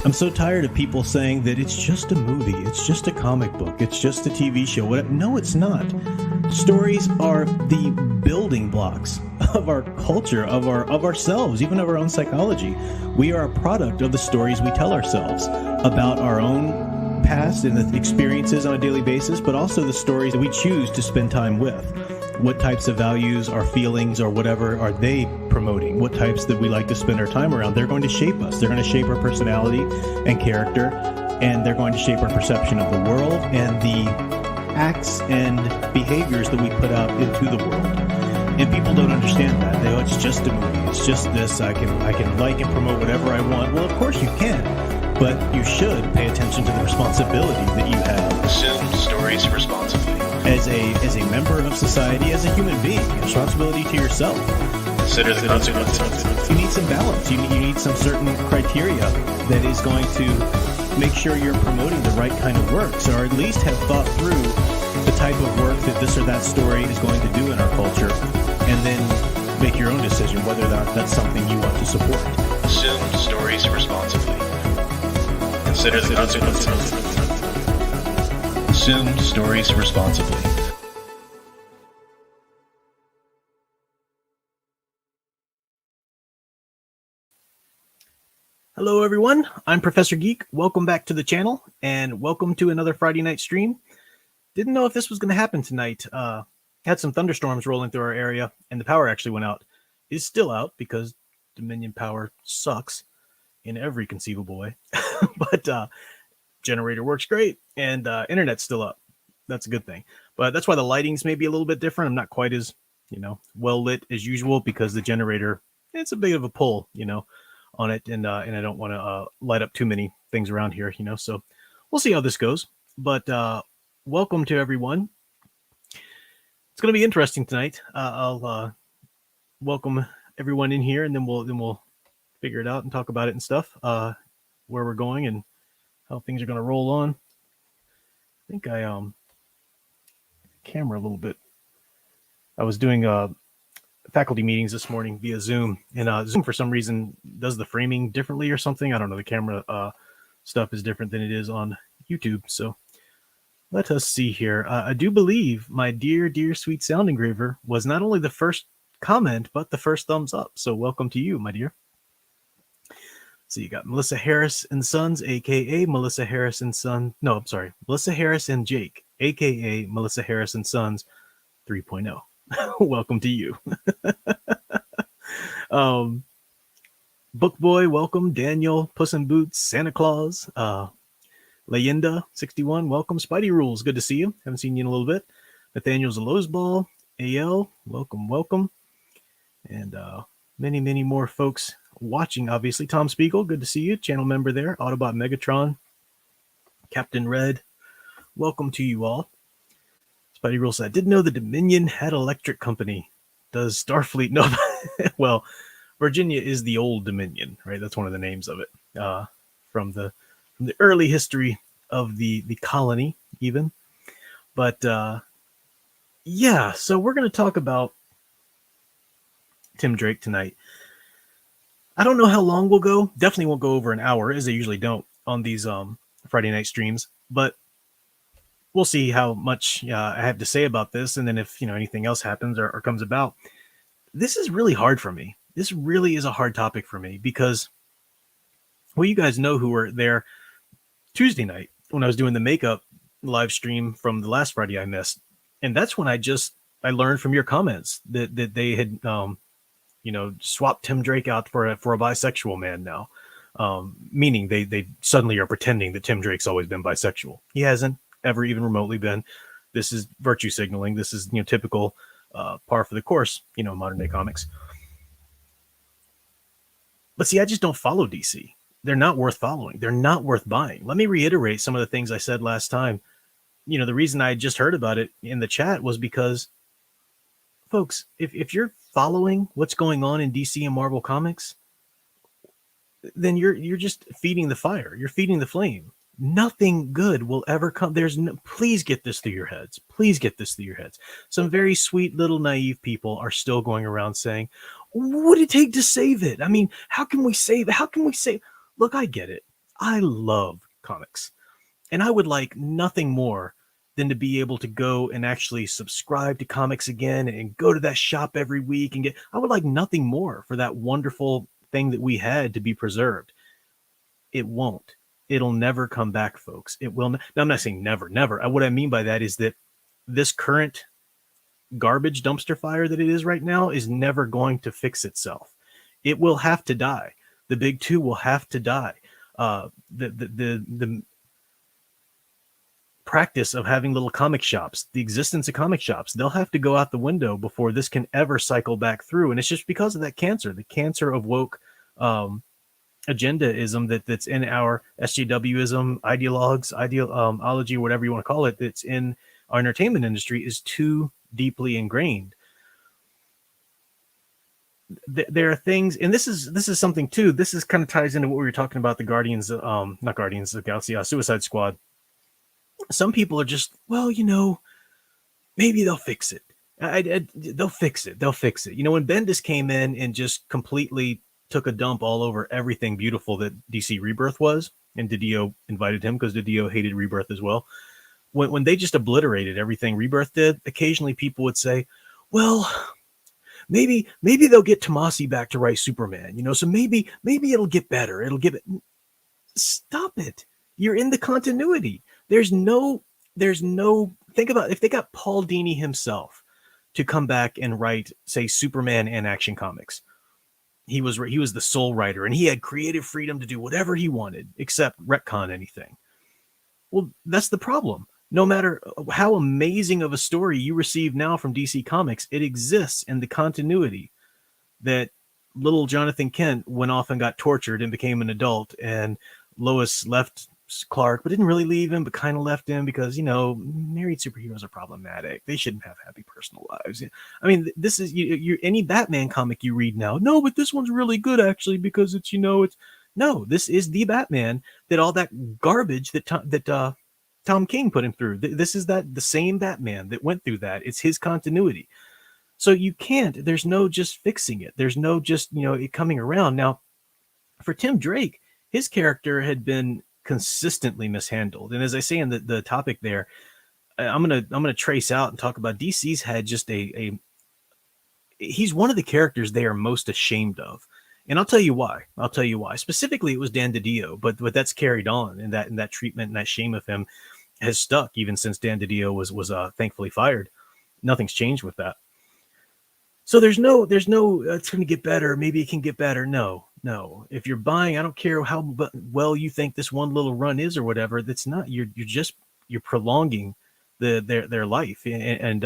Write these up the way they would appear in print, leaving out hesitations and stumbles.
I'm so tired of people saying that it's just a movie, it's just a comic book, it's just a TV show. Whatever. No, it's not. Stories are the building blocks of our culture, of ourselves, even of our own psychology. We are a product of the stories we tell ourselves about our own past and the experiences on a daily basis, but also the stories that we choose to spend time with. What types of values or feelings or whatever are they promoting? What types that we like to spend our time around? They're going to shape us. They're going to shape our personality and character, and they're going to shape our perception of the world and the acts and behaviors that we put out into the world. And people don't understand that. They go, it's just a movie. It's just this. I can like and promote whatever I want. Well, of course you can, but you should pay attention to the responsibility that you have. Consume stories responsibly. As a member of society, as a human being, responsibility to yourself. Consider the consequences. You need some balance. You need some certain criteria that is going to make sure you're promoting the right kind of works, or at least have thought through the type of work that this or that story is going to do in our culture, and then make your own decision whether or not that's something you want to support. Consume stories responsibly. Consider the consequences. Consume stories responsibly. Hello everyone, I'm Professor Geek. Welcome back to the channel, and welcome to another Friday night stream. Didn't know if this was going to happen tonight. Had some thunderstorms rolling through our area, and the power actually went out. It's still out because Dominion power sucks in every conceivable way. But generator works great, and internet's still up. That's a good thing. But that's why the lighting's maybe a little bit different. I'm not quite as, well lit as usual, because the generator, it's a bit of a pull, on it, and I don't want to light up too many things around here, so we'll see how this goes. But welcome to everyone. It's going to be interesting tonight. I'll welcome everyone in here, and then we'll figure it out and talk about it and stuff, where we're going and how things are going to roll on. I think I camera a little bit. I was doing faculty meetings this morning via Zoom, and Zoom for some reason does the framing differently or something. I don't know. The camera stuff is different than it is on YouTube. So let us see here. I do believe my dear sweet sound engraver was not only the first comment, but the first thumbs up. So welcome to you, my dear. So you got Melissa Harris and Sons, aka Melissa Harris and Son. No, I'm sorry, Melissa Harris and Jake, aka Melissa Harris and Sons 3.0. Welcome to you. Book Boy, welcome. Daniel, Puss in Boots, Santa Claus, Leyenda 61, welcome. Spidey Rules, good to see you. Haven't seen you in a little bit. Nathaniel's a Lowe's Ball, AL, welcome. And many more folks watching, obviously. Tom Spiegel, good to see you. Channel member there. Autobot Megatron, Captain Red, welcome to you all. Spidey Rule said, I didn't know the Dominion had an electric company. Does Starfleet know? Well, Virginia is the old Dominion, right? That's one of the names of it, from the early history of the colony, even. But yeah, so we're going to talk about Tim Drake tonight. I don't know how long we'll go. Definitely won't go over an hour, as I usually don't on these Friday night streams. But we'll see how much I have to say about this, and then if anything else happens or comes about. This is really hard for me. This really is a hard topic for me because, well, you guys know who were there Tuesday night when I was doing the makeup live stream from the last Friday I missed, and that's when I learned from your comments that they had swapped Tim Drake out for a bisexual man now, meaning they suddenly are pretending that Tim Drake's always been bisexual. He hasn't ever even remotely been. This is virtue signaling. This is typical par for the course, modern day comics. But see, I just don't follow DC. They're not worth following. They're not worth buying. Let me reiterate some of the things I said last time. The reason I just heard about it in the chat was because, folks, if you're following what's going on in DC and Marvel Comics, then you're just feeding the fire. You're feeding the flame. Nothing good will ever come. Please get this through your heads. Please get this through your heads. Some very sweet little naive people are still going around saying, what would it take to save it? I mean, how can we save it? How can we save? Look, I get it. I love comics, and I would like nothing more than to be able to go and actually subscribe to comics again and go to that shop every week and get. I would like nothing more for that wonderful thing that we had to be preserved. It won't. It'll never come back, folks. It will. Now, I'm not saying never, never. What I mean by that is that this current garbage dumpster fire that it is right now is never going to fix itself. It will have to die. The big two will have to die. The practice of having little comic shops, the existence of comic shops, they'll have to go out the window before this can ever cycle back through. And it's just because of that cancer, the cancer of woke agendaism that's in our SJWism, ideology, whatever you want to call it, that's in our entertainment industry is too deeply ingrained. There are things, and this is something too. This is kind of ties into what we were talking about, the Guardians, not Guardians of the Galaxy, Suicide Squad. Some people are just, well, maybe they'll fix it. They'll fix it. They'll fix it. When Bendis came in and just completely took a dump all over everything beautiful that DC Rebirth was, and Didio invited him because Didio hated Rebirth as well. When they just obliterated everything Rebirth did, occasionally people would say, well, maybe they'll get Tomasi back to write Superman, so maybe it'll get better. It'll give it. Stop it. You're in the continuity. There's no, think about if they got Paul Dini himself to come back and write, say, Superman and Action Comics. He was the sole writer, and he had creative freedom to do whatever he wanted, except retcon anything. Well, that's the problem. No matter how amazing of a story you receive now from DC Comics, it exists in the continuity that little Jonathan Kent went off and got tortured and became an adult, and Lois left Clark, but didn't really leave him, but kind of left him because, married superheroes are problematic. They shouldn't have happy personal lives. I mean, this is you any Batman comic you read now. No, but this one's really good actually because it's, no, this is the Batman that all that garbage that Tom King put him through. This is the same Batman that went through that. It's his continuity. So you can't, there's no just fixing it. There's no just, it coming around. Now, for Tim Drake, his character had been consistently mishandled. And as I say in the topic there, I'm gonna trace out and talk about DC's had just he's one of the characters they are most ashamed of. And I'll tell you why. Specifically, it was Dan DiDio, but that's carried on, and that treatment and that shame of him has stuck even since Dan DiDio was thankfully fired. Nothing's changed with that. So there's no it's going to get better. Maybe it can get better. No. If you're buying, I don't care how well you think this one little run is or whatever. That's not. You're prolonging their life, and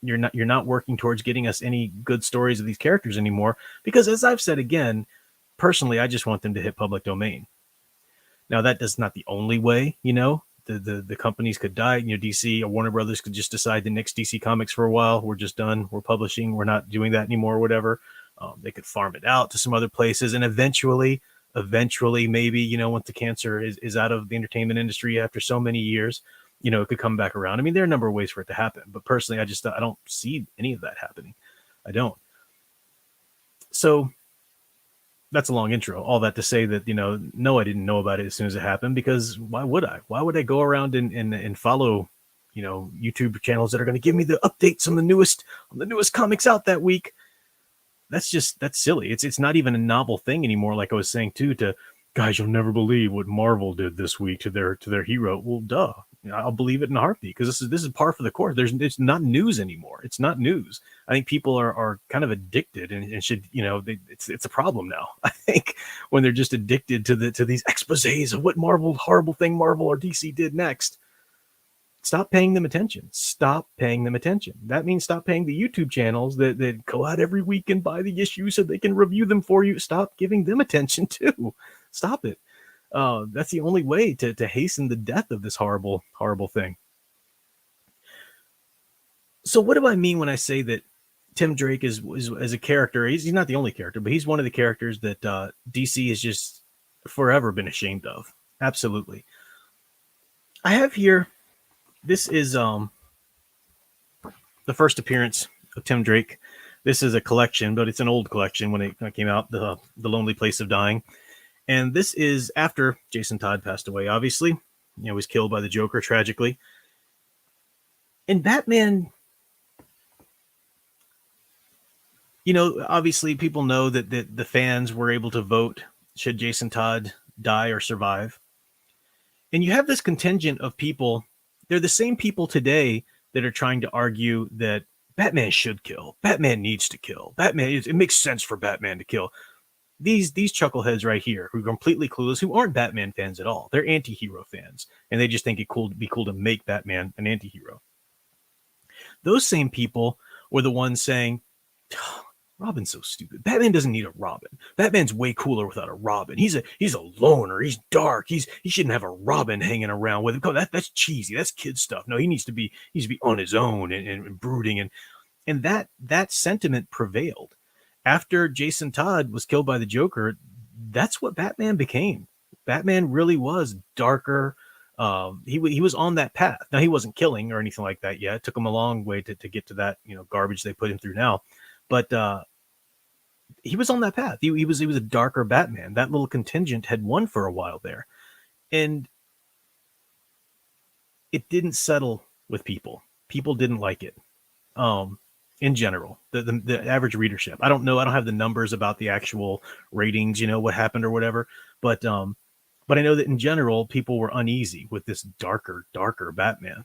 you're not working towards getting us any good stories of these characters anymore. Because as I've said again, personally, I just want them to hit public domain. Now that is not the only way. The companies could die. DC or Warner Brothers could just decide to nix DC Comics for a while. We're just done. We're publishing. We're not doing that anymore or whatever. They could farm it out to some other places, and eventually maybe, once the cancer is out of the entertainment industry after so many years, it could come back around. I mean, there are a number of ways for it to happen, but personally, I don't see any of that happening. I don't. So that's a long intro. All that to say that, no, I didn't know about it as soon as it happened, because why would I? Why would I go around and follow, YouTube channels that are going to give me the updates on the newest comics out that week? That's silly. It's not even a novel thing anymore. Like I was saying too, to guys, you'll never believe what Marvel did this week to their hero. Well, duh. I'll believe it in a heartbeat, because this is par for the course. It's not news anymore. It's not news. I think people are kind of addicted and should, it's a problem now. I think when they're just addicted to these exposés of what horrible thing Marvel or DC did next. Stop paying them attention. That means stop paying the YouTube channels that go out every week and buy the issues so they can review them for you. Stop giving them attention too. Stop it. That's the only way to hasten the death of this horrible, horrible thing. So what do I mean when I say that Tim Drake is a character? He's not the only character, but he's one of the characters that DC has just forever been ashamed of. Absolutely. I have here, this is the first appearance of Tim Drake. This is a collection, but it's an old collection when it came out, the Lonely Place of Dying. And this is after Jason Todd passed away, obviously. Was killed by the Joker, tragically. And Batman, obviously people know that the fans were able to vote should Jason Todd die or survive. And you have this contingent of people. They're the same people today that are trying to argue that Batman should kill. Batman needs to kill. It makes sense for Batman to kill. These chuckleheads right here who are completely clueless, who aren't Batman fans at all. They're anti-hero fans, and they just think it'd be cool to make Batman an anti-hero. Those same people were the ones saying, oh, Robin's so stupid. Batman doesn't need a Robin. Batman's way cooler without a Robin. He's a loner. He's dark. He shouldn't have a Robin hanging around with him. That's cheesy. That's kid stuff. No, he needs to be on his own and brooding, and that sentiment prevailed. After Jason Todd was killed by the Joker, that's what Batman became. Batman really was darker. He was on that path. Now, he wasn't killing or anything like that yet. It took him a long way to get to that garbage they put him through now. But he was on that path. He was a darker Batman. That little contingent had won for a while there, and it didn't settle with people. People didn't like it. In general, the average readership. I don't know. I don't have the numbers about the actual ratings, what happened or whatever. But I know that in general, people were uneasy with this darker Batman.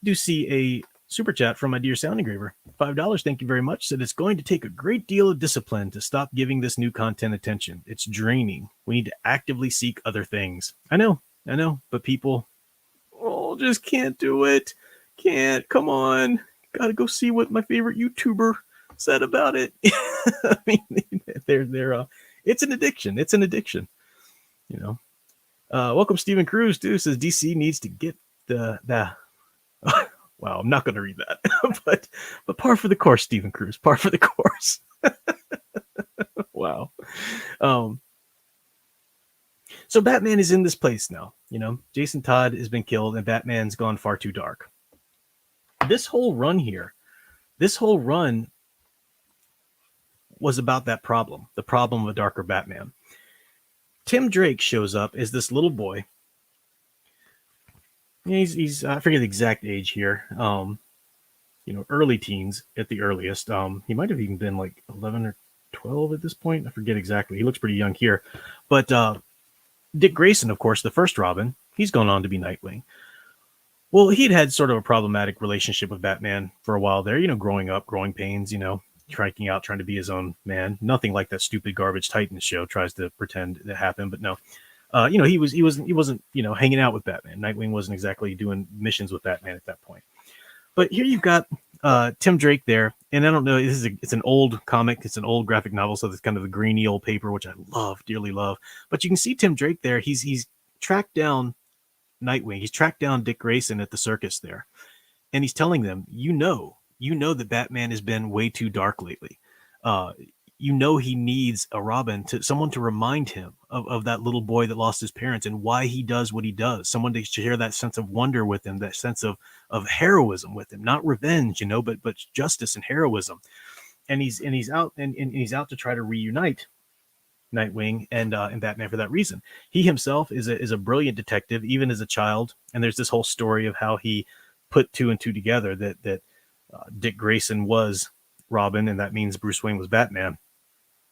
Do see a super chat from my dear Sound Engraver. $5. Thank you very much. Said it's going to take a great deal of discipline to stop giving this new content attention. It's draining. We need to actively seek other things. I know. But people, just can't do it. Can't. Come on. Got to go see what my favorite YouTuber said about it. I mean, they're it's an addiction. It's an addiction. Welcome, Stephen Cruz, too. Says DC needs to get the wow, I'm not going to read that. but par for the course, Stephen Cruz. Par for the course. Wow. So Batman is in this place now. Jason Todd has been killed and Batman's gone far too dark. This whole run was about that problem, the problem of a darker Batman. Tim Drake shows up as this little boy. He's I forget the exact age here. Early teens at the earliest. He might have even been like 11 or 12 at this point. I forget exactly. He looks pretty young here. But Dick Grayson, of course, the first Robin, he's gone on to be Nightwing. Well, he'd had sort of a problematic relationship with Batman for a while there, growing up, growing pains, striking out, trying to be his own man. Nothing like that stupid garbage Titans show tries to pretend that happened, but no. He wasn't hanging out with Batman. Nightwing wasn't exactly doing missions with Batman at that point. But here you've got Tim Drake there, and I don't know, it's an old comic, it's an old graphic novel, so it's kind of a grainy old paper, which I dearly love. But you can see Tim Drake there. He's tracked down Nightwing. He's tracked down Dick Grayson at the circus there, and he's telling them, that Batman has been way too dark lately. He needs a Robin, someone to remind him of that little boy that lost his parents and why he does what he does. Someone to share that sense of wonder with him, that sense of heroism with him, not revenge, but justice and heroism. And he's out to try to reunite Nightwing and Batman for that reason. He himself is a brilliant detective, even as a child. And there's this whole story of how he put two and two together that Dick Grayson was Robin, and that means Bruce Wayne was Batman.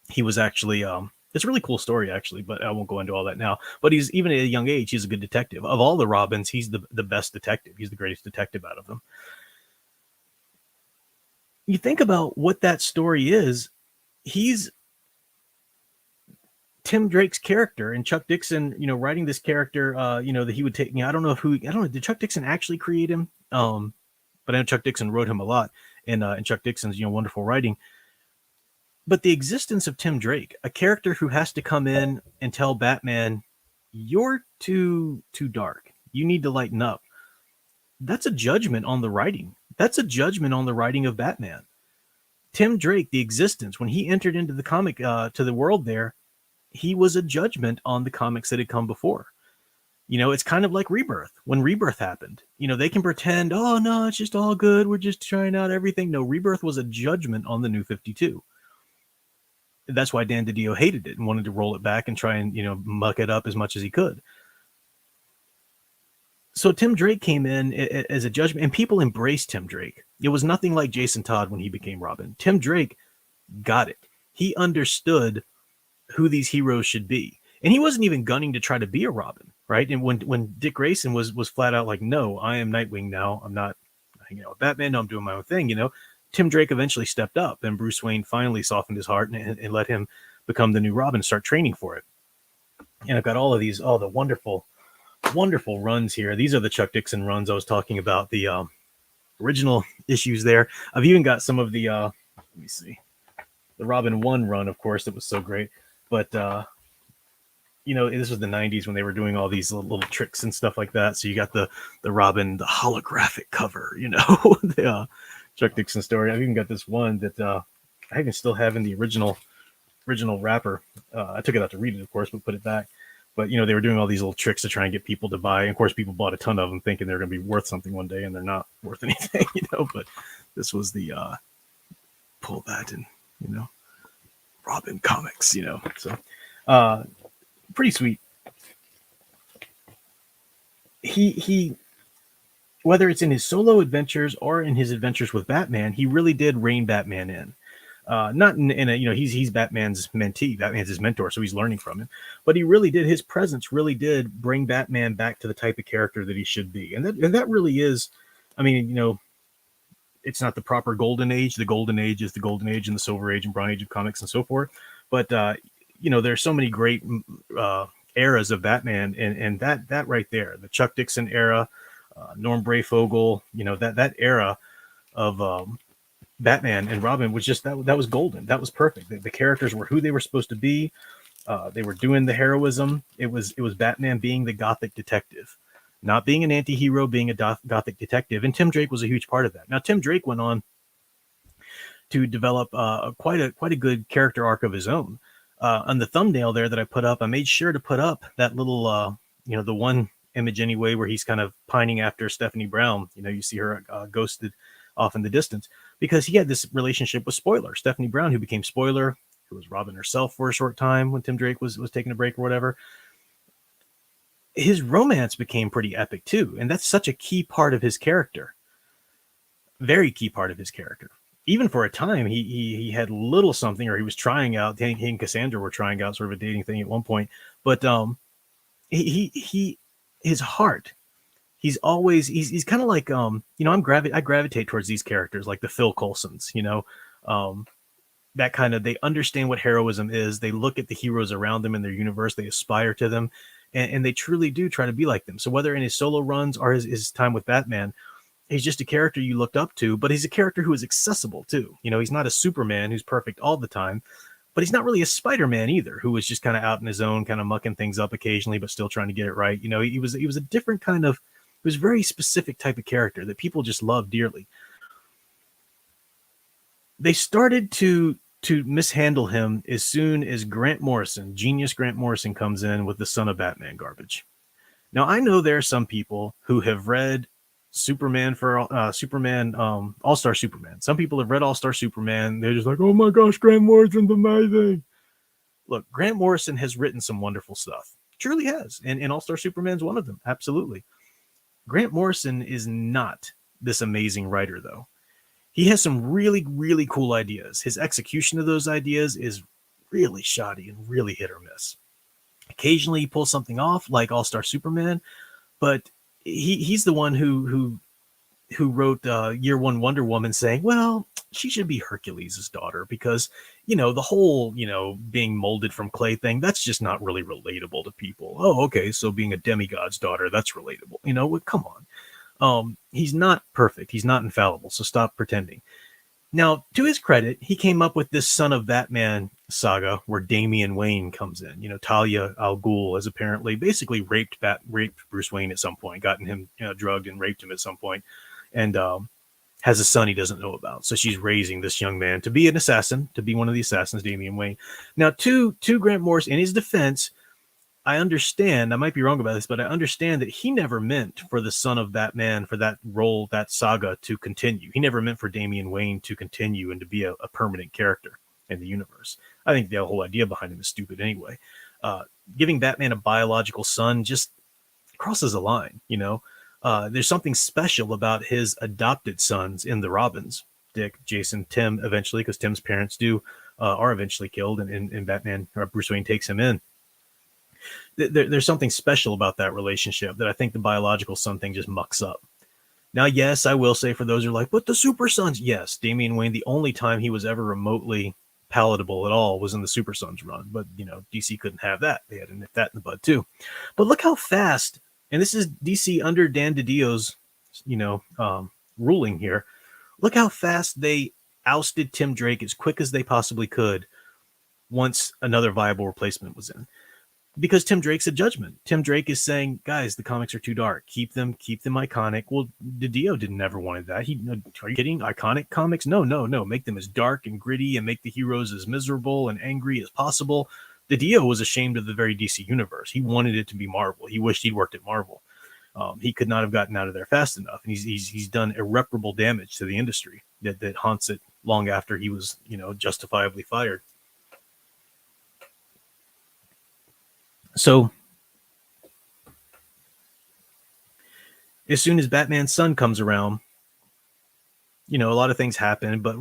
He was actually it's a really cool story, actually, but I won't go into all that now. But he's, even at a young age, he's a good detective. Of all the Robins, he's the best detective. He's the greatest detective out of them. You think about what that story is. He's Tim Drake's character, and Chuck Dixon, writing this character, that he would take. I don't know. Did Chuck Dixon actually create him? But I know Chuck Dixon wrote him a lot, and Chuck Dixon's wonderful writing. But the existence of Tim Drake, a character who has to come in and tell Batman, "You're too dark. You need to lighten up." That's a judgment on the writing. That's a judgment on the writing of Batman. Tim Drake, the existence, when he entered into the comic, to the world there, he was a judgment on the comics that had come before. It's kind of like Rebirth. When Rebirth happened, they can pretend, oh, no, it's just all good. We're just trying out everything. No, Rebirth was a judgment on the New 52. That's why Dan DiDio hated it and wanted to roll it back and try and, muck it up as much as he could. So Tim Drake came in as a judgment, and people embraced Tim Drake. It was nothing like Jason Todd when he became Robin. Tim Drake got it. He understood who these heroes should be. And he wasn't even gunning to try to be a Robin, right? And when Dick Grayson was flat out like, no, I am Nightwing now. I'm not hanging out with Batman. No, I'm doing my own thing, Tim Drake eventually stepped up, and Bruce Wayne finally softened his heart and let him become the new Robin and start training for it. And I've got all the wonderful runs here. These are the Chuck Dixon runs I was talking about, the original issues there. I've even got some of the, let me see, the Robin 1 run, of course, that was so great. But, this was the 90s when they were doing all these little tricks and stuff like that. So you got the Robin, the holographic cover, the Chuck Dixon story. I've even got this one that I even still have in the original wrapper. I took it out to read it, of course, but put it back. But, they were doing all these little tricks to try and get people to buy. And of course, people bought a ton of them thinking they're going to be worth something one day, and they're not worth anything, But this was the pull that and, Robin comics, So pretty sweet. He whether it's in his solo adventures or in his adventures with Batman, he really did rein Batman in. Not in a, he's Batman's mentee, Batman's his mentor, so he's learning from him. But he really did, his presence really did bring Batman back to the type of character that he should be. And that really is, it's not the proper golden age. The golden age is the golden age and the silver age and bronze age of comics and so forth. But, there's so many great eras of Batman, and that right there, the Chuck Dixon era, Norm Brayfogle, that era of Batman and Robin was just that was golden. That was perfect. The characters were who they were supposed to be. They were doing the heroism. It was Batman being the gothic detective, not being an anti-hero, being a gothic detective. And Tim Drake was a huge part of that. Now, Tim Drake went on to develop quite a good character arc of his own. On the thumbnail there that I put up, I made sure to put up that little, the one image anyway, where he's kind of pining after Stephanie Brown. You see her ghosted off in the distance, because he had this relationship with Spoiler, Stephanie Brown, who became Spoiler, who was Robin herself for a short time when Tim Drake was taking a break or whatever. His romance became pretty epic too, and that's such a key part of his character. Very key part of his character. Even for a time, he had little something, or he was trying out. He and Cassandra were trying out sort of a dating thing at one point, but his heart. He's always he's kind of like I gravitate towards these characters like the Phil Coulsons, that kind of, they understand what heroism is. They look at the heroes around them in their universe, they aspire to them, and they truly do try to be like them. So whether in his solo runs or his time with Batman, he's just a character you looked up to, but he's a character who is accessible too. He's not a Superman who's perfect all the time, but he's not really a Spider-Man either, who was just kind of out in his own, kind of mucking things up occasionally, but still trying to get it right. He was a different kind of, it was a very specific type of character that people just loved dearly. They started to mishandle him as soon as genius Grant Morrison comes in with the Son of Batman garbage. Now, I know there are some people who have read Superman All-Star Superman. Some people have read All-Star Superman. They're just like, oh my gosh, Grant Morrison's amazing. Look, Grant Morrison has written some wonderful stuff. Truly has. And All-Star Superman's one of them. Absolutely. Grant Morrison is not this amazing writer, though. He has some really, really cool ideas. His execution of those ideas is really shoddy and really hit or miss. Occasionally he pulls something off like All-Star Superman, but he's the one who wrote Year One Wonder Woman saying, well, she should be Hercules' daughter because, the whole, being molded from clay thing, that's just not really relatable to people. Oh, okay, so being a demigod's daughter, that's relatable. Come on. He's not perfect. He's not infallible, so stop pretending. Now, to his credit, he came up with this Son of Batman saga where Damian Wayne comes in. Talia al Ghul has apparently basically raped Bruce Wayne at some point, gotten him drugged and raped him at some point, and has a son he doesn't know about. So she's raising this young man to be an assassin, to be one of the assassins, Damian Wayne. Now, to Grant Morrison, in his defense, I understand, I might be wrong about this, but I understand that he never meant for the Son of Batman, for that role, that saga to continue. He never meant for Damian Wayne to continue and to be a permanent character. in the universe. I think the whole idea behind him is stupid anyway. Giving Batman a biological son just crosses a line, you know. There's something special about his adopted sons in the Robins, Dick, Jason, Tim, eventually, because Tim's parents are eventually killed, and Batman or Bruce Wayne takes him in. There's something special about that relationship that I think the biological son thing just mucks up. Now, yes, I will say for those who are like, but the Super Sons, yes, Damian Wayne, the only time he was ever remotely palatable at all was in the Super Sons run, but you know, DC couldn't have that. They had to nip that in the bud too. But look how fast, and this is DC under Dan DiDio's, ruling here. Look how fast they ousted Tim Drake as quick as they possibly could once another viable replacement was in. Because Tim Drake's a judgment. Tim Drake is saying, guys, the comics are too dark. Keep them iconic. Well, DiDio didn't ever wanted that. Are you kidding? Iconic comics? No. Make them as dark and gritty and make the heroes as miserable and angry as possible. DiDio was ashamed of the very DC universe. He wanted it to be Marvel. He wished he'd worked at Marvel. He could not have gotten out of there fast enough. And he's done irreparable damage to the industry that haunts it long after he was, justifiably fired. So, as soon as Batman's son comes around, a lot of things happen, but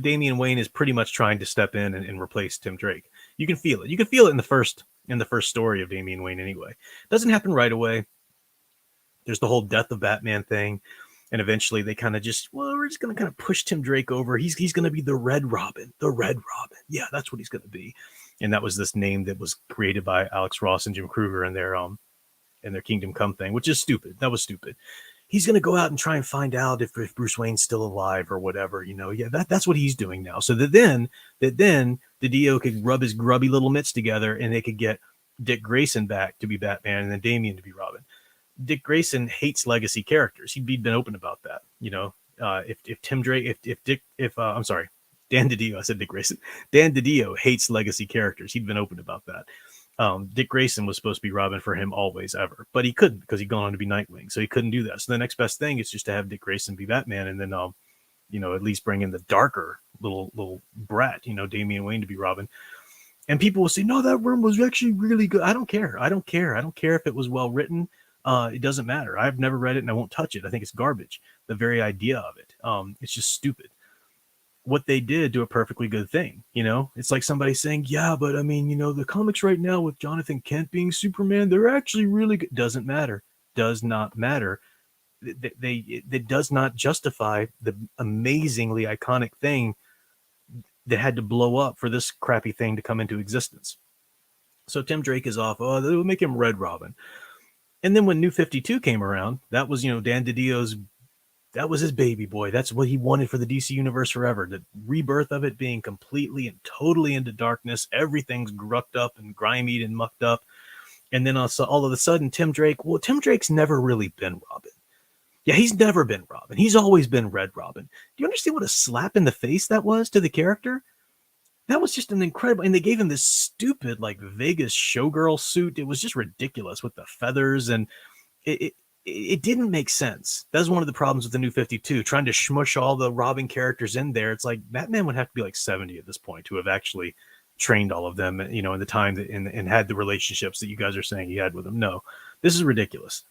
Damian Wayne is pretty much trying to step in and replace Tim Drake. You can feel it. You can feel it in the first story of Damian Wayne anyway. It doesn't happen right away. There's the whole death of Batman thing, and eventually they kind of we're just going to kind of push Tim Drake over. He's going to be the Red Robin. The Red Robin. Yeah, that's what he's going to be. And that was this name that was created by Alex Ross and Jim Krueger in their Kingdom Come thing, which is stupid. That was stupid. He's going to go out and try and find out if Bruce Wayne's still alive or whatever, Yeah, that's what he's doing now. So that then DiDio could rub his grubby little mitts together and they could get Dick Grayson back to be Batman and then Damian to be Robin. Dick Grayson hates legacy characters. He'd been open about that. If Tim Drake, I'm sorry, Dan DiDio, I said Dick Grayson. Dan DiDio hates legacy characters. He'd been open about that. Dick Grayson was supposed to be Robin for him always, ever, but he couldn't because he'd gone on to be Nightwing, so he couldn't do that. So the next best thing is just to have Dick Grayson be Batman, and then at least bring in the darker little brat, Damian Wayne to be Robin. And people will say, no, that run was actually really good. I don't care. I don't care if it was well written. It doesn't matter. I've never read it and I won't touch it. I think it's garbage. The very idea of it. It's just stupid. What they did do a perfectly good thing. It's like somebody saying, yeah, but I mean, the comics right now with Jonathan Kent being Superman, they're actually really good. Doesn't matter. Does not matter. It does not justify the amazingly iconic thing that had to blow up for this crappy thing to come into existence. So Tim Drake is off. Oh, they'll make him Red Robin. And then when New 52 came around, that was, Dan DiDio's, that was his baby boy. That's what he wanted for the DC universe forever. The rebirth of it being completely and totally into darkness. Everything's grucked up and grimied and mucked up. And then all of a sudden, Tim Drake's never really been Robin. Yeah, he's never been Robin. He's always been Red Robin. Do you understand what a slap in the face that was to the character? That was just an incredible, and they gave him this stupid, like, Vegas showgirl suit. It was just ridiculous with the feathers, and it didn't make sense. That's one of the problems with the New 52, trying to smush all the Robin characters in there. It's like, Batman would have to be like 70 at this point to have actually trained all of them, in the time that, and had the relationships that you guys are saying he had with them. No, this is ridiculous.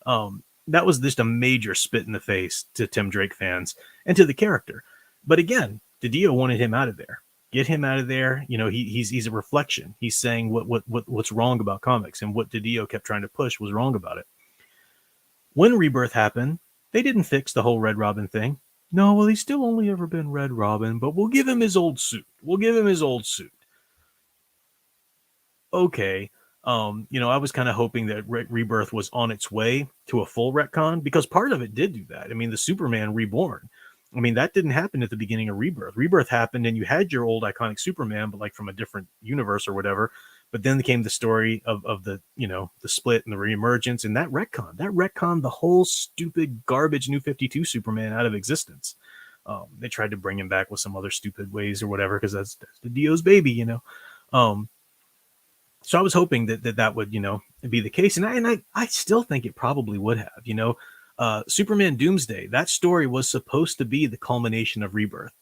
That was just a major spit in the face to Tim Drake fans and to the character. But again, DiDio wanted him out of there. Get him out of there. He's a reflection. He's saying what's wrong about comics, and what DiDio kept trying to push was wrong about it. When Rebirth happened, they didn't fix the whole Red Robin thing. No, well, he's still only ever been Red Robin, but we'll give him his old suit. Okay. I was kind of hoping that Rebirth was on its way to a full retcon, because part of it did do that. I mean, the Superman Reborn, that didn't happen at the beginning of Rebirth. Rebirth happened and you had your old iconic Superman, but like from a different universe or whatever. But then came the story of the, the split and the reemergence, and that retconned the whole stupid garbage New 52 Superman out of existence. They tried to bring him back with some other stupid ways or whatever, because that's DiDio's baby, So I was hoping that would, be the case. And I still think it probably would have, Superman Doomsday, that story was supposed to be the culmination of Rebirth.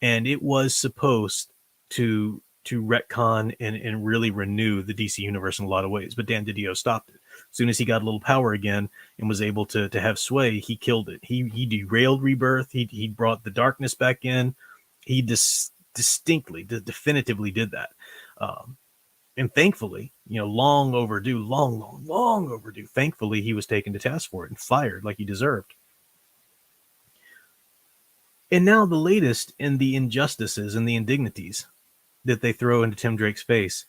And it was supposed to retcon and really renew the DC universe in a lot of ways. But Dan Didio stopped it. As soon as he got a little power again and was able to have sway, he killed it. He derailed Rebirth. He brought the darkness back in. He definitively did that. And thankfully, long overdue, long overdue. Thankfully, he was taken to task for it and fired like he deserved. And now the latest in the injustices and the indignities that they throw into Tim Drake's face.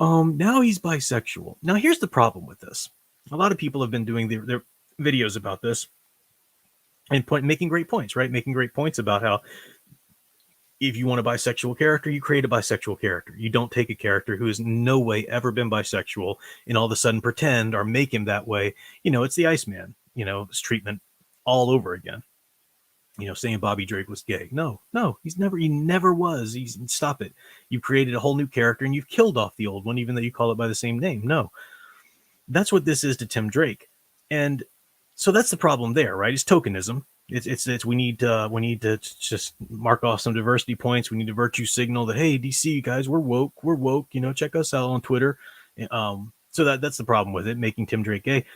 Now he's bisexual. Now here's the problem with this. A lot of people have been doing their videos about this and making great points, right? Making great points about how if you want a bisexual character, you create a bisexual character. You don't take a character who has no way ever been bisexual and all of a sudden pretend or make him that way. It's the Iceman, this treatment all over again. Saying Bobby Drake was gay. No, he never was. Stop it. You created a whole new character and you've killed off the old one, even though you call it by the same name. No, that's what this is to Tim Drake. And so that's the problem there, right? It's tokenism. It's we need to just mark off some diversity points. We need to virtue signal that, hey, DC guys, we're woke. Check us out on Twitter. So that's the problem with it, making Tim Drake gay.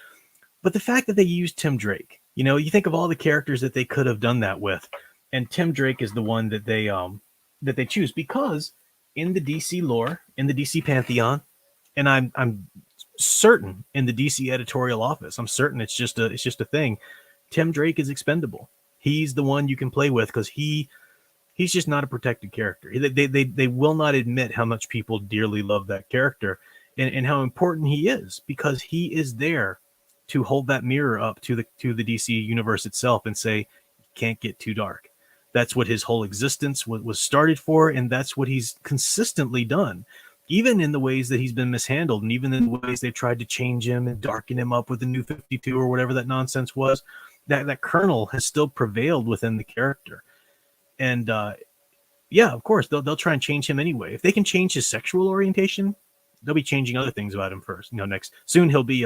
But the fact that they used Tim Drake, you think of all the characters that they could have done that with, and Tim Drake is the one that they choose because in the DC lore, in the DC pantheon, and I'm certain in the DC editorial office, I'm certain it's just a thing. Tim Drake is expendable. He's the one you can play with because he's just not a protected character. They will not admit how much people dearly love that character and how important he is, because he is there to hold that mirror up to the DC universe itself and say, can't get too dark. That's what his whole existence was started for, and that's what he's consistently done. Even in the ways that he's been mishandled, and even in the ways they've tried to change him and darken him up with the New 52 or whatever that nonsense was, that kernel has still prevailed within the character. And yeah, of course, they'll try and change him anyway. If they can change his sexual orientation, they'll be changing other things about him first. Next soon he'll be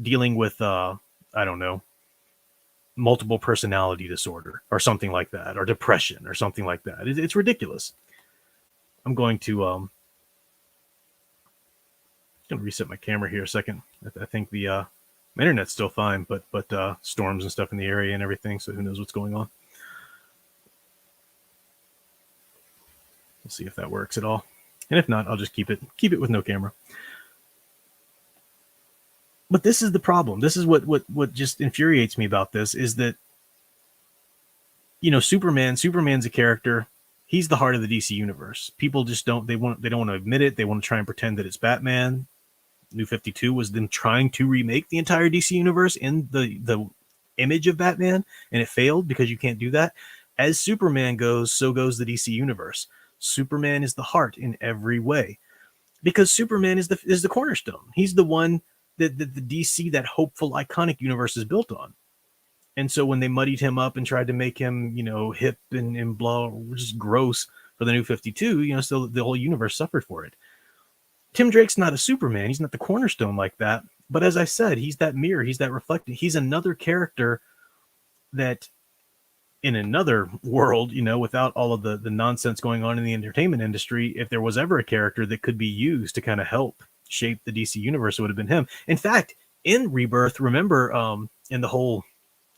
dealing with I don't know, multiple personality disorder or something like that, or depression or something like that. It's ridiculous. I'm going to reset my camera here a second. I think my internet's still fine, but storms and stuff in the area and everything, so who knows what's going on. We'll see if that works at all. And if not, I'll just keep it with no camera. But this is the problem. This is what just infuriates me about this, is that, Superman's a character. He's the heart of the DC universe. People just don't want to admit it. They want to try and pretend that it's Batman. New 52 was them trying to remake the entire DC universe in the image of Batman, and it failed because you can't do that. As Superman goes, so goes the DC universe. Superman is the heart in every way, because Superman is the cornerstone. He's the one that the DC, that hopeful, iconic universe is built on. And so when they muddied him up and tried to make him, hip and blah, just gross for the New 52, so the whole universe suffered for it. Tim Drake's not a Superman. He's not the cornerstone like that. But as I said, he's that mirror. He's that reflecting. He's another character that, in another world, without all of the nonsense going on in the entertainment industry, if there was ever a character that could be used to kind of help shape the DC universe, it would have been him. In fact, in Rebirth, remember, in the whole,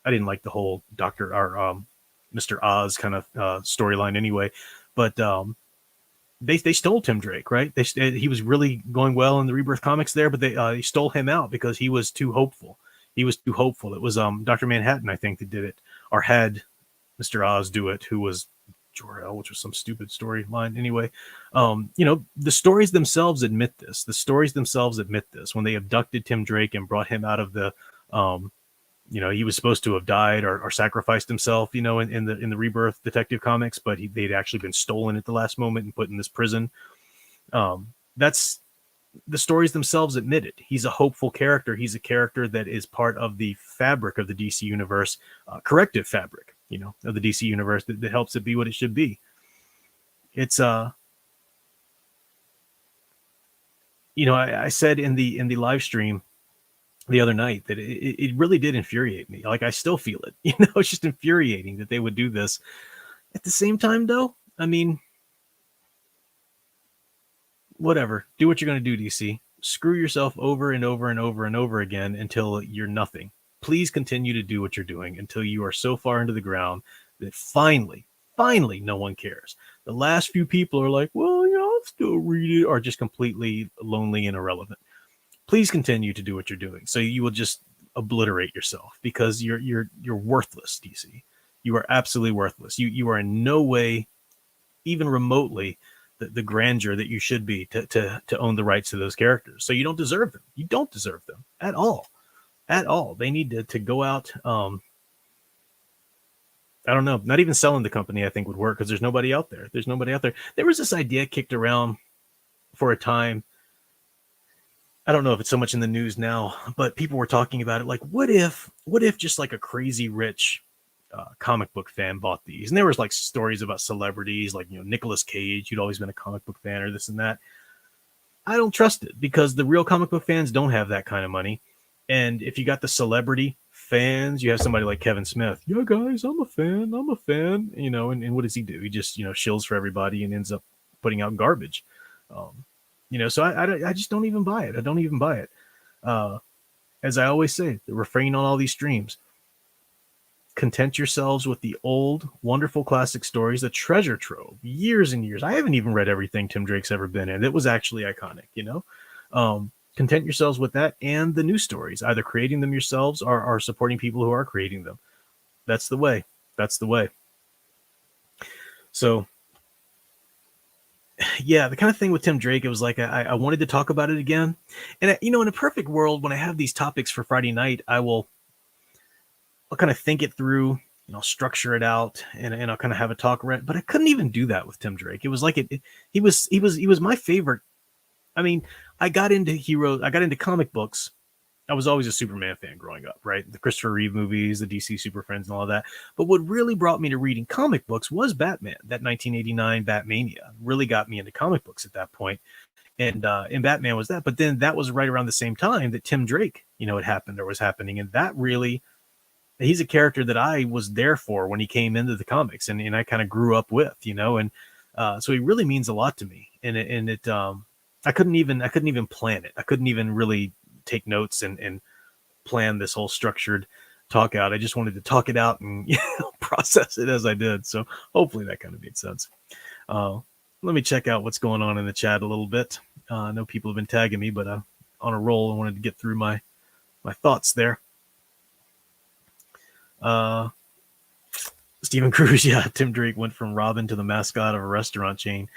I didn't like the whole Mr. Oz kind of storyline anyway, but they stole Tim Drake, right? He was really going well in the Rebirth comics there, but they stole him out because he was too hopeful. It was Dr. Manhattan, I think, that did it, or had Mr. Oz do it, who was Jor-El, which was some stupid storyline anyway. The stories themselves admit this. When they abducted Tim Drake and brought him out of the he was supposed to have died or sacrificed himself, in the Rebirth Detective Comics, but they'd actually been stolen at the last moment and put in this prison. That's the stories themselves admit it. He's a hopeful character. He's a character that is part of the fabric of the DC universe, corrective fabric, of the DC universe that helps it be what it should be. It's I said in the live stream the other night that it really did infuriate me. Like, I still feel it. It's just infuriating that they would do this. At the same time, though, I mean, whatever. Do what you're going to do, DC. Screw yourself over and over and over and over again until you're nothing. Please continue to do what you're doing until you are so far into the ground that finally, no one cares. The last few people are like, well, I'll still read it, or just completely lonely and irrelevant. Please continue to do what you're doing, so you will just obliterate yourself, because you're worthless, DC. You are absolutely worthless. You are in no way, even remotely, the grandeur that you should be to own the rights to those characters. So you don't deserve them. You don't deserve them at all. At all. They need to go out. I don't know. Not even selling the company, I think, would work, because there's nobody out there. There's nobody out there. There was this idea kicked around for a time. I don't know if it's so much in the news now, but people were talking about it. Like, what if just like a crazy rich comic book fan bought these? And there was like stories about celebrities, like, Nicolas Cage, who'd always been a comic book fan, or this and that. I don't trust it, because the real comic book fans don't have that kind of money. And if you got the celebrity fans, you have somebody like Kevin Smith. Yeah, guys, I'm a fan. And what does he do? He just, shills for everybody and ends up putting out garbage. So I just don't even buy it. I don't even buy it. As I always say, the refrain on all these streams: content yourselves with the old, wonderful classic stories, the treasure trove, years and years. I haven't even read everything Tim Drake's ever been in. It was actually iconic, Content yourselves with that and the new stories, either creating them yourselves or supporting people who are creating them. That's the way. That's the way. So, yeah, the kind of thing with Tim Drake, it was like I wanted to talk about it again. And, in a perfect world, when I have these topics for Friday night, I'll kind of think it through, structure it out, and I'll kind of have a talk around. But I couldn't even do that with Tim Drake. It was like he was my favorite. I mean, I got into heroes. I got into comic books. I was always a Superman fan growing up, right? The Christopher Reeve movies, the DC Super Friends, and all of that. But what really brought me to reading comic books was Batman. That 1989 Batmania really got me into comic books at that point. And Batman was that. But then that was right around the same time that Tim Drake, it happened or was happening. And that really, he's a character that I was there for when he came into the comics, and I kind of grew up with, and so he really means a lot to me. And I couldn't even plan it. I couldn't even really take notes and plan this whole structured talk out. I just wanted to talk it out and process it as I did. So hopefully that kind of made sense. Let me check out what's going on in the chat a little bit. I know people have been tagging me, but I'm on a roll. I wanted to get through my thoughts there. Stephen Cruz, yeah, Tim Drake went from Robin to the mascot of a restaurant chain.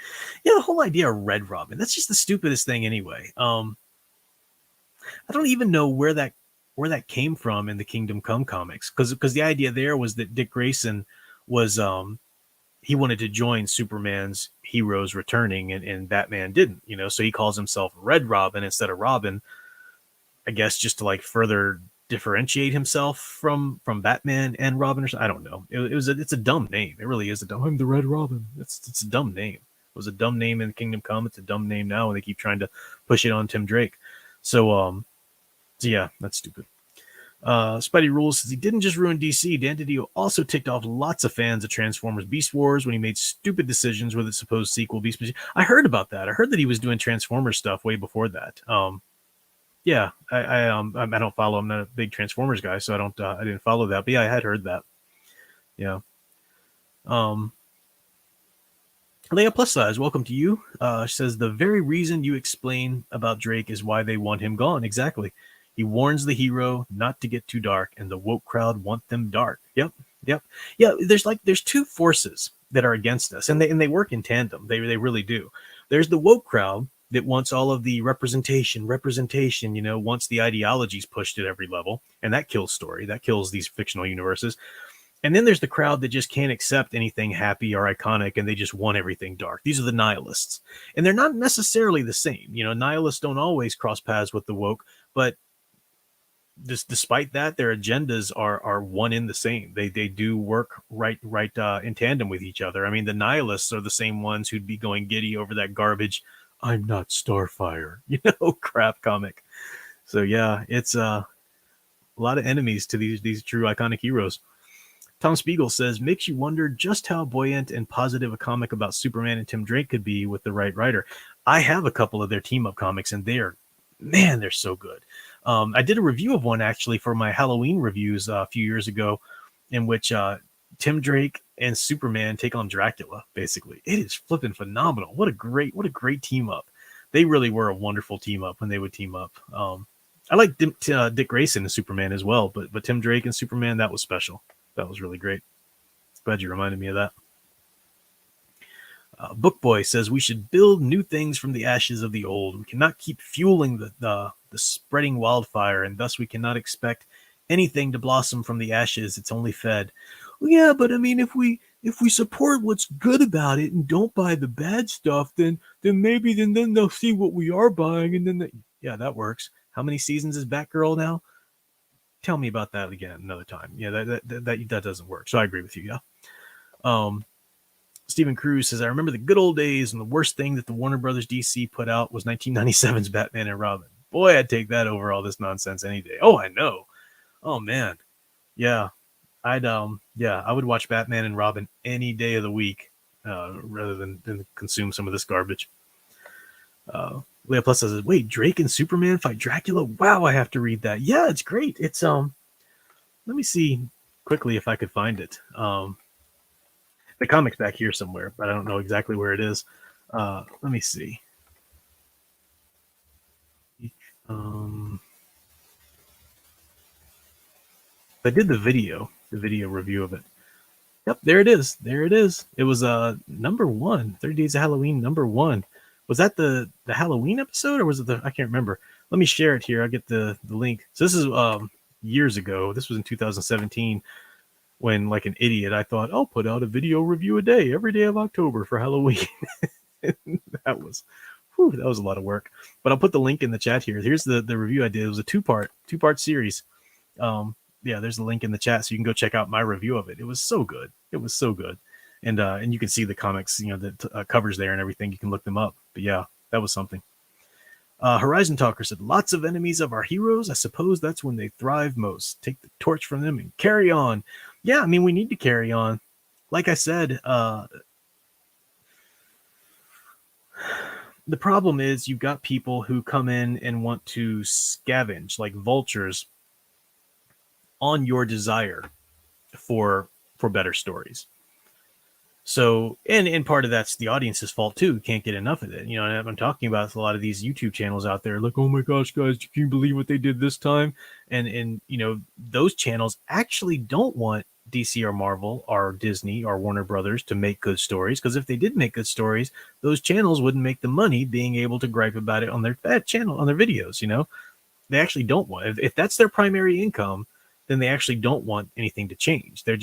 Yeah, the whole idea of Red Robin, that's just the stupidest thing anyway. I don't even know where that came from in the Kingdom Come comics, because the idea there was that Dick Grayson was he wanted to join Superman's heroes returning, and Batman didn't, so he calls himself Red Robin instead of Robin, I guess, just to like further differentiate himself from Batman and Robin, or something. I don't know. It's a dumb name. It really is a dumb. I'm the Red Robin. It's a dumb name. It was a dumb name in Kingdom Come. It's a dumb name now, and they keep trying to push it on Tim Drake. So yeah, that's stupid. Spidey Rules says he didn't just ruin DC. Dan DiDio also ticked off lots of fans of Transformers Beast Wars when he made stupid decisions with its supposed sequel Beast Machine. I heard about that. I heard that he was doing Transformers stuff way before that. Yeah, I don't follow. I'm not a big Transformers guy, so I didn't follow that. But yeah, I had heard that. Yeah. Leia Plus Size, welcome to you. She says the very reason you explain about Drake is why they want him gone. Exactly. He warns the hero not to get too dark, and the woke crowd want them dark. Yep. Yeah, there's two forces that are against us, and they work in tandem. They really do. There's the woke crowd that wants all of the representation, wants the ideologies pushed at every level, and that kills story, that kills these fictional universes. And then there's the crowd that just can't accept anything happy or iconic, and they just want everything dark. These are the nihilists, and they're not necessarily the same. Nihilists don't always cross paths with the woke, but despite that, their agendas are one in the same. They do work right in tandem with each other. I mean, the nihilists are the same ones who'd be going giddy over that garbage "I'm not Starfire," crap comic. So yeah, it's a lot of enemies to these true iconic heroes. Tom Spiegel says, makes you wonder just how buoyant and positive a comic about Superman and Tim Drake could be with the right writer. I have a couple of their team-up comics, and they're so good. I did a review of one, actually, for my Halloween reviews a few years ago, in which Tim Drake and Superman take on Dracula, basically. It is flipping phenomenal. What a great team-up. They really were a wonderful team-up when they would team up. I like Dick Grayson and Superman as well, but Tim Drake and Superman, that was special. That was really great. Glad you reminded me of that. Bookboy says we should build new things from the ashes of the old. We cannot keep fueling the spreading wildfire, and thus we cannot expect anything to blossom from the ashes. It's only fed. Well, yeah, but I mean, if we support what's good about it and don't buy the bad stuff, then maybe then they'll see what we are buying, and then yeah, that works. How many seasons is Batgirl now? Tell me about that again another time. Yeah, that doesn't work. So I agree with you. Yeah. Stephen Cruz says, I remember the good old days, and the worst thing that the Warner Brothers DC put out was 1997's Batman and Robin. Boy, I'd take that over all this nonsense any day. Oh, I know. Oh man. Yeah. I would watch Batman and Robin any day of the week, rather than consume some of this garbage. Leah Plus says, wait, Drake and Superman fight Dracula? Wow, I have to read that. Yeah, it's great. It's let me see quickly if I could find it. The comic's back here somewhere, but I don't know exactly where it is. Let me see. I did the video review of it. Yep, there it is. It was number 1, 30 Days of Halloween, number 1. Was that the Halloween episode, or was it I can't remember. Let me share it here. I'll get the link. So this is years ago. This was in 2017, when, like an idiot, I thought, I'll put out a video review a day, every day of October for Halloween. that was a lot of work. But I'll put the link in the chat here. Here's the review I did. It was a two-part series. Yeah, there's the link in the chat, so you can go check out my review of it. It was so good. And you can see the comics, the covers there and everything. You can look them up. But yeah, that was something. Horizon Talker said, lots of enemies of our heroes. I suppose that's when they thrive most. Take the torch from them and carry on. Yeah, I mean, we need to carry on. Like I said, the problem is you've got people who come in and want to scavenge like vultures on your desire for better stories. So, and part of that's the audience's fault too. You can't get enough of it. And I'm talking about a lot of these YouTube channels out there. Like, oh my gosh, guys, can you believe what they did this time? And those channels actually don't want DC or Marvel or Disney or Warner Brothers to make good stories, because if they did make good stories, those channels wouldn't make the money being able to gripe about it on their channel, on their videos. They actually don't want, if that's their primary income, then they actually don't want anything to change. They're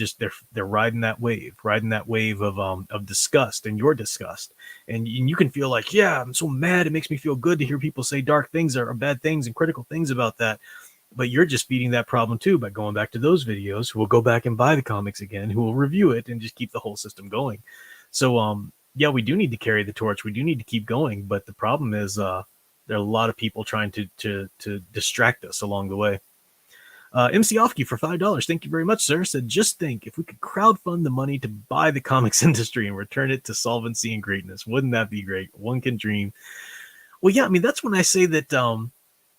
riding that wave of disgust, and your disgust. And you can feel like, yeah, I'm so mad. It makes me feel good to hear people say dark things or bad things and critical things about that. But you're just feeding that problem too by going back to those videos, who will go back and buy the comics again, who will review it and just keep the whole system going. So, yeah, we do need to carry the torch. We do need to keep going. But the problem is, there are a lot of people trying to distract us along the way. MC Ofke for $5. Thank you very much, sir. Said, just think, if we could crowdfund the money to buy the comics industry and return it to solvency and greatness, wouldn't that be great? One can dream. Well, yeah, I mean, that's when I say that,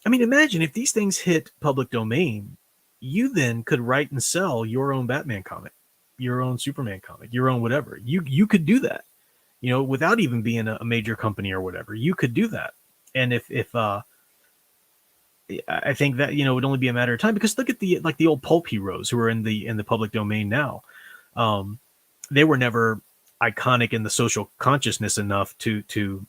imagine if these things hit public domain, you then could write and sell your own Batman comic, your own Superman comic, your own whatever. You could do that, without even being a major company or whatever. You could do that. And if I think that, it would only be a matter of time, because look at the old pulp heroes who are in the public domain now. They were never iconic in the social consciousness enough to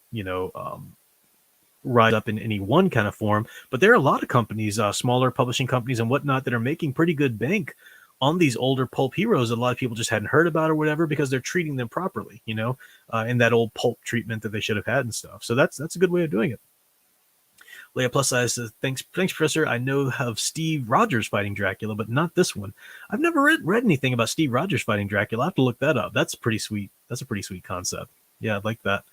rise up in any one kind of form. But there are a lot of companies, smaller publishing companies and whatnot, that are making pretty good bank on these older pulp heroes that a lot of people just hadn't heard about or whatever, because they're treating them properly, in that old pulp treatment that they should have had and stuff. So that's a good way of doing it. Leia Plus Size says, thanks, Professor. I know of Steve Rogers fighting Dracula, but not this one. I've never read anything about Steve Rogers fighting Dracula. I have to look that up. That's pretty sweet. That's a pretty sweet concept. Yeah, I'd like that.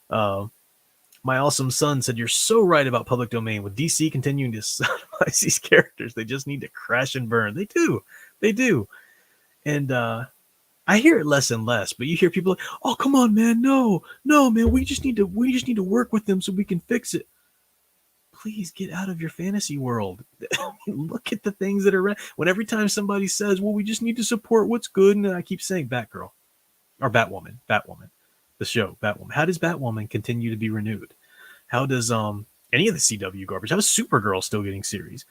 My awesome son said, you're so right about public domain. With DC continuing to sodomize these characters, they just need to crash and burn. They do. And I hear it less and less, but you hear people like, "Oh, come on, man, no, man, we just need to work with them so we can fix it." Please get out of your fantasy world. Look at the things that are around. When every time somebody says, "Well, we just need to support what's good," and I keep saying Batgirl or Batwoman, the show Batwoman. How does Batwoman continue to be renewed? How does any of the CW garbage? How is Supergirl still getting series?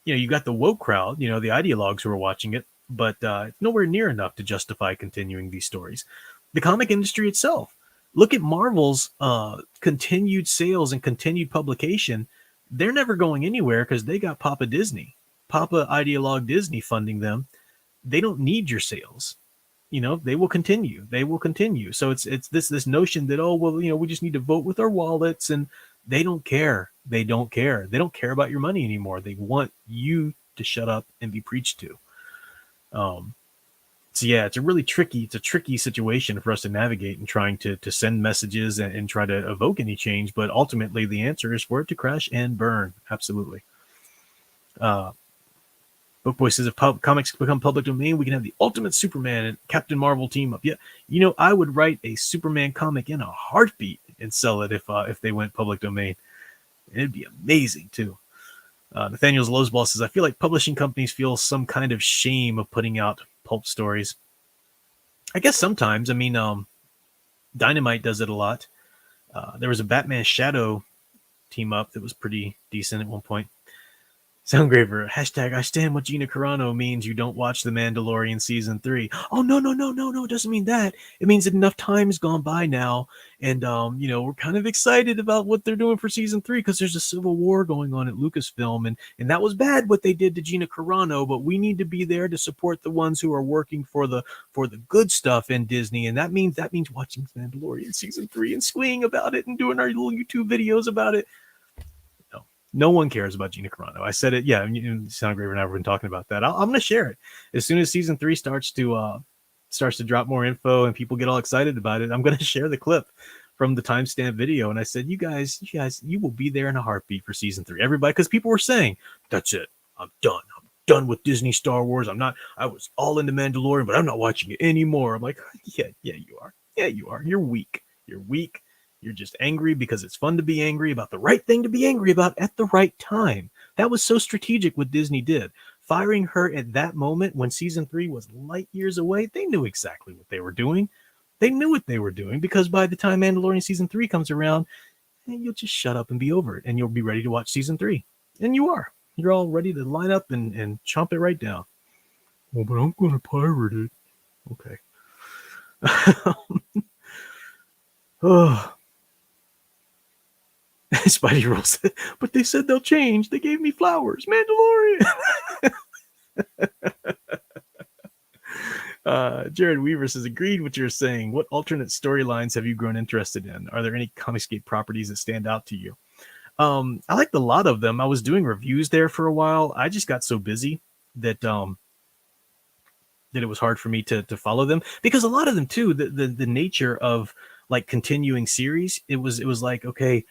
You got the woke crowd, the ideologues who are watching it, but it's nowhere near enough to justify continuing these stories. The comic industry itself. Look at Marvel's continued sales and continued publication. They're never going anywhere because they got Papa Disney, Papa Ideologue Disney funding them. They don't need your sales. They will continue. So it's this notion that, oh, well, we just need to vote with our wallets, and they don't care. They don't care about your money anymore. They want you to shut up and be preached to. So yeah, it's a tricky situation for us to navigate in trying to send messages and try to evoke any change. But ultimately, the answer is for it to crash and burn. Absolutely. Bookboy says, if comics become public domain, we can have the Ultimate Superman and Captain Marvel team up. Yeah, I would write a Superman comic in a heartbeat and sell it if they went public domain. It'd be amazing too. Nathaniel's Lowsball says, I feel like publishing companies feel some kind of shame of putting out pulp stories. I guess sometimes. I mean, Dynamite does it a lot. There was a Batman Shadow team up that was pretty decent at one point. Soundgraver, hashtag I stand what Gina Carano means you don't watch The Mandalorian Season 3. Oh, no, it doesn't mean that. It means that enough time's gone by now, and, we're kind of excited about what they're doing for Season 3 because there's a civil war going on at Lucasfilm, and that was bad what they did to Gina Carano, but we need to be there to support the ones who are working for the good stuff in Disney, and that means watching Mandalorian Season 3 and squeeing about it and doing our little YouTube videos about it. No one cares about Gina Carano. I said it. Yeah, Soundgraver and I have been talking about that. I'm going to share it as soon as Season 3 starts to drop more info and people get all excited about it. I'm going to share the clip from the timestamp video. And I said, you guys, you will be there in a heartbeat for Season 3. Everybody, because people were saying, that's it. I'm done with Disney Star Wars. I was all into Mandalorian, but I'm not watching it anymore. I'm like, yeah, you are. Yeah, you are. You're weak. You're just angry because it's fun to be angry about the right thing to be angry about at the right time. That was so strategic what Disney did. Firing her at that moment when Season 3 was light years away, they knew exactly what they were doing. They knew what they were doing because by the time Mandalorian Season 3 comes around, you'll just shut up and be over it, and you'll be ready to watch Season 3. And you are. You're all ready to line up and chomp it right down. Well, but I'm going to pirate it. Okay. Oh. Spidey Rules. But they said they'll change. They gave me flowers. Mandalorian. Jared Weaver says, agreed what you're saying. What alternate storylines have you grown interested in? Are there any Comicsgate properties that stand out to you? I liked a lot of them. I was doing reviews there for a while. I just got so busy that it was hard for me to follow them, because a lot of them too, the nature of like continuing series, it was like, okay,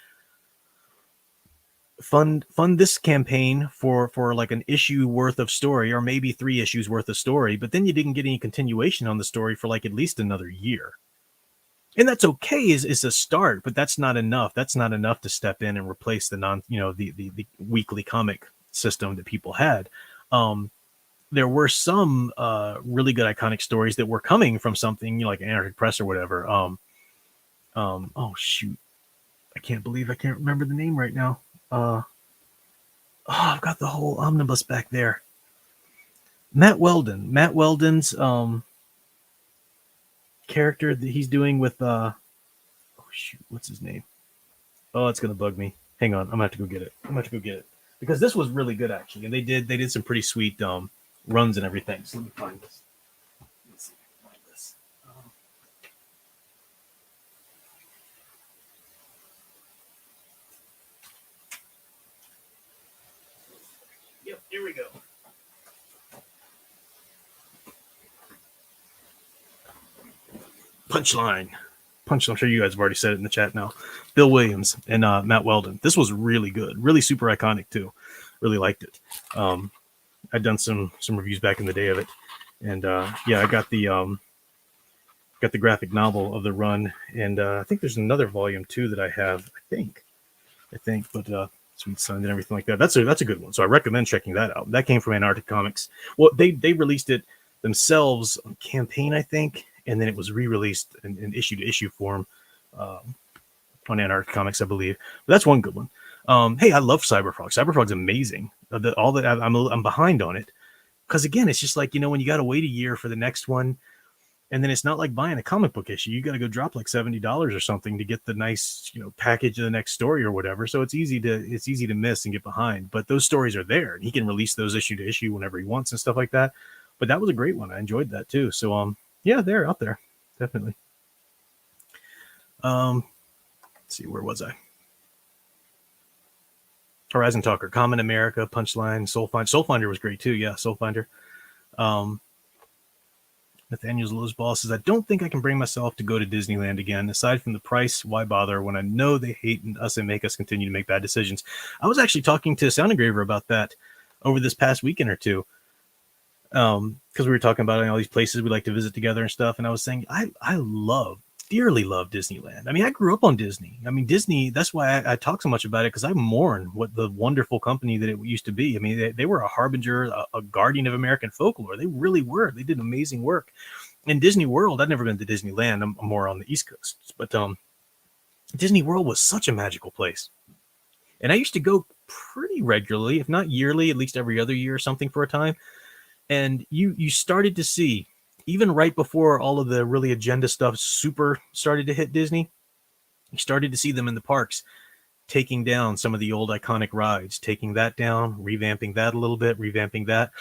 fund this campaign for like an issue worth of story, or maybe 3 issues worth of story, but then you didn't get any continuation on the story for like at least another year. And that's okay is a start, but that's not enough. That's not enough to step in and replace the weekly comic system that people had. There were some really good iconic stories that were coming from something like Anarchic Press or whatever. Oh shoot, I can't remember the name right now. I've got the whole omnibus back there. Matt Weldon's character that he's doing with oh shoot, what's his name? Oh, it's gonna bug me. Hang on, I'm gonna have to go get it. Because this was really good actually, and they did some pretty sweet runs and everything. So let me find this. Let's see if I can find this. Yep, here we go. Punchline. I'm sure you guys have already said it in the chat now. Bill Williams and Matt Weldon. This was really good, really super iconic too. Really liked it. I'd done some reviews back in the day of it. And yeah, I got the graphic novel of the run, and I think there's another volume too that I have. I think, but Sweet Sun and everything like that. That's a good one. So I recommend checking that out. That came from Antarctic Comics. Well, they released it themselves on campaign, I think, and then it was re-released in issue to issue form on Antarctic Comics, I believe. But that's one good one. Hey, I love Cyberfrog. Cyberfrog's amazing. All that I'm behind on it because again, it's just like when you got to wait a year for the next one. And then it's not like buying a comic book issue. You got to go drop like $70 or something to get the nice, package of the next story or whatever. So it's easy to miss and get behind. But those stories are there, and he can release those issue to issue whenever he wants and stuff like that. But that was a great one. I enjoyed that too. So yeah, they're out there definitely. Let's see, where was I? Horizon Talker, Common America, Punchline, Soulfinder. Soulfinder was great too. Yeah, Soulfinder. Nathaniel's Lowe's Ball says, I don't think I can bring myself to go to Disneyland again. Aside from the price, why bother when I know they hate us and make us continue to make bad decisions? I was actually talking to Sound Engraver about that over this past weekend or two. Because we were talking about all these places we like to visit together and stuff. And I was saying, I dearly love Disneyland. I mean, I grew up on Disney. I mean, Disney, that's why I talk so much about it, because I mourn what the wonderful company that it used to be. I mean, they were a harbinger, a guardian of American folklore. They really were. They did amazing work. In Disney World, I've never been to Disneyland. I'm more on the East Coast. But Disney World was such a magical place. And I used to go pretty regularly, if not yearly, at least every other year or something for a time. And you started to see, even right before all of the really agenda stuff super started to hit Disney, you started to see them in the parks taking down some of the old iconic rides, taking that down, revamping that a little bit, revamping that.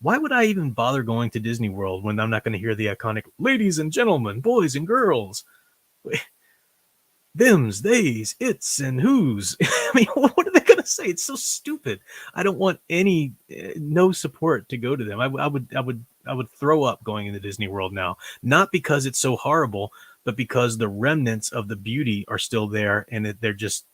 Why would I even bother going to Disney World when I'm not going to hear the iconic ladies and gentlemen, boys and girls, thems, theys, its, and whos? I mean, what are they going to say? It's so stupid. I don't want no support to go to them. I would throw up going into Disney World now, not because it's so horrible, but because the remnants of the beauty are still there, and they're just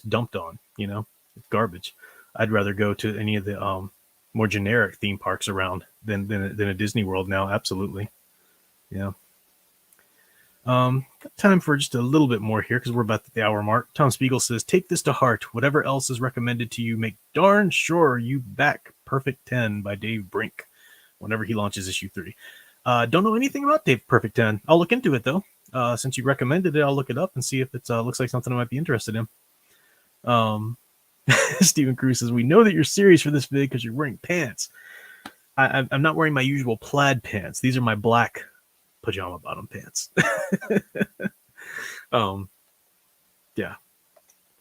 dumped on. It's garbage. I'd rather go to any of the more generic theme parks around than a Disney World now. Absolutely, yeah. Got time for just a little bit more here because we're about at the hour mark. Tom Spiegel says, take this to heart. Whatever else is recommended to you, make darn sure you back Perfect 10 by Dave Brink whenever he launches issue 3. Don't know anything about Dave Perfect 10. I'll look into it though. Since you recommended it, I'll look it up and see if it looks like something I might be interested in. Stephen Cruz says, we know that you're serious for this vid because you're wearing pants. I'm not wearing my usual plaid pants. These are my black pajama bottom pants. Yeah,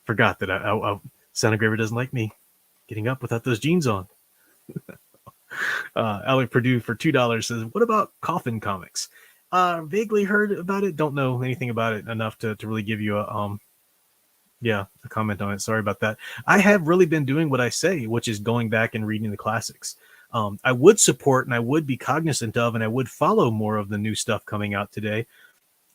forgot that I Sound Engraver doesn't like me getting up without those jeans on. Alec Purdue for $2 says, what about Coffin Comics? Vaguely heard about it, don't know anything about it enough to really give you a comment on it. Sorry about that. I have really been doing what I say, which is going back and reading the classics. I would support and I would be cognizant of and I would follow more of the new stuff coming out today.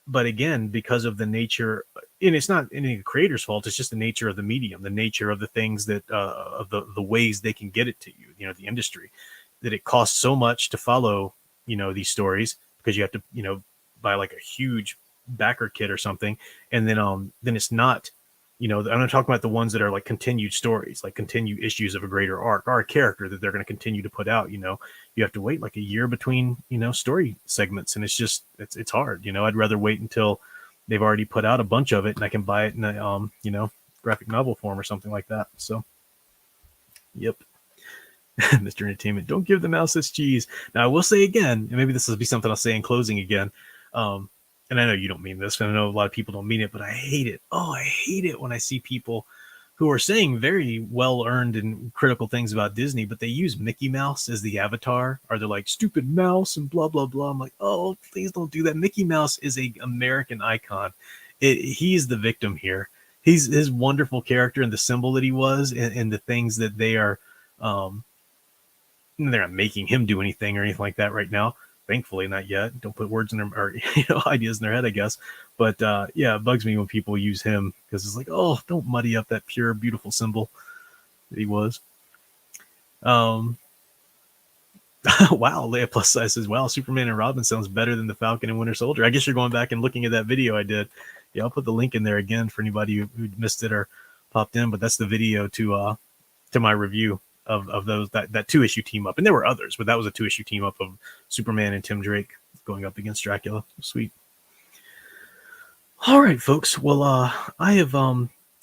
But again, because of the nature, and it's not any of the creator's fault, it's just the nature of the medium, the nature of the things that, of the ways they can get it to you, the industry, that it costs so much to follow, these stories because you have to, buy like a huge backer kit or something. And then it's not, I'm not talking about the ones that are like continued stories, like continued issues of a greater arc or a character that they're going to continue to put out. You have to wait like a year between, story segments. And it's hard. I'd rather wait until they've already put out a bunch of it and I can buy it in a, graphic novel form or something like that. So, yep. Mr. Entertainment, don't give the mouse its cheese. Now, I will say again, and maybe this will be something I'll say in closing again. And I know you don't mean this, and I know a lot of people don't mean it, but I hate it. Oh, I hate it when I see people who are saying very well-earned and critical things about Disney, but they use Mickey Mouse as the avatar, or they're like, stupid mouse and blah, blah, blah. I'm like, oh, please don't do that. Mickey Mouse is an American icon. He's the victim here. He's his wonderful character and the symbol that he was and the things that they are, they're not making him do anything or anything like that right now. Thankfully, not yet. Don't put words in their or ideas in their head, I guess. But yeah, it bugs me when people use him because it's like, oh, don't muddy up that pure, beautiful symbol that he was. Wow, Leia Plus Size says, wow, Superman and Robin sounds better than the Falcon and Winter Soldier. I guess you're going back and looking at that video I did. Yeah, I'll put the link in there again for anybody who missed it or popped in, but that's the video to my review of those that 2-issue team up. And there were others, but that was a 2-issue team up of Superman and Tim Drake going up against Dracula. Sweet. All right, folks. Well, I have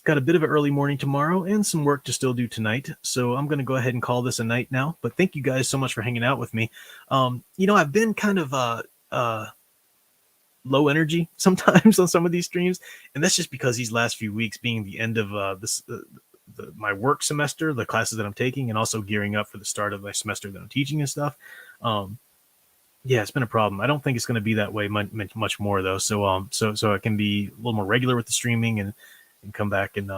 got a bit of an early morning tomorrow and some work to still do tonight. So I'm going to go ahead and call this a night now. But thank you guys so much for hanging out with me. I've been kind of low energy sometimes on some of these streams. And that's just because these last few weeks being the end of my work semester, the classes that I'm taking, and also gearing up for the start of my semester that I'm teaching and stuff. Yeah, it's been a problem. I don't think it's going to be that way much more though. So I can be a little more regular with the streaming and come back and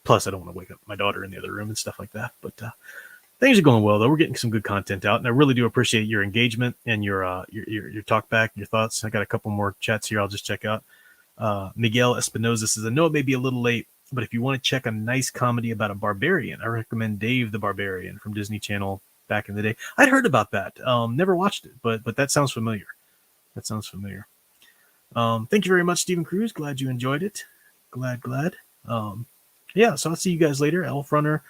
plus I don't want to wake up my daughter in the other room and stuff like that. But things are going well though. We're getting some good content out, and I really do appreciate your engagement and your talk back, your thoughts. I got a couple more chats here I'll just check out. Miguel Espinoza says, I know it may be a little late, but if you want to check a nice comedy about a barbarian, I recommend Dave the Barbarian from Disney Channel back in the day. I'd heard about that. Never watched it, but that sounds familiar. Thank you very much, Stephen Cruz. Glad you enjoyed it. Glad. Yeah, so I'll see you guys later. Elf Runner,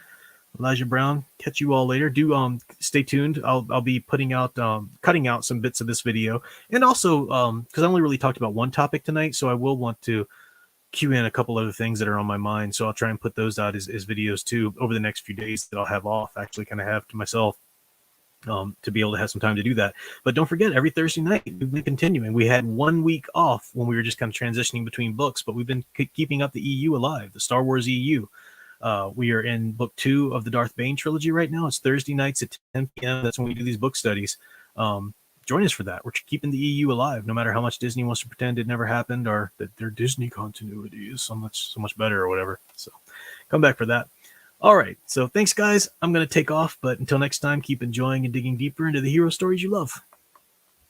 Elijah Brown. Catch you all later. Do stay tuned. I'll be putting out cutting out some bits of this video, and also because I only really talked about one topic tonight, so I will want to cue in a couple other things that are on my mind. So I'll try and put those out as videos too over the next few days that I'll have off. Actually, kind of have to myself. To be able to have some time to do that. But don't forget, every Thursday night, we've been continuing. We had 1 week off when we were just kind of transitioning between books, but we've been keeping up the EU alive, the Star Wars EU. We are in book 2 of the Darth Bane trilogy right now. It's Thursday nights at 10 p.m. That's when we do these book studies. Join us for that. We're keeping the EU alive, no matter how much Disney wants to pretend it never happened or that their Disney continuity is so much better or whatever. So come back for that. All right, so thanks, guys. I'm going to take off, but until next time, keep enjoying and digging deeper into the hero stories you love.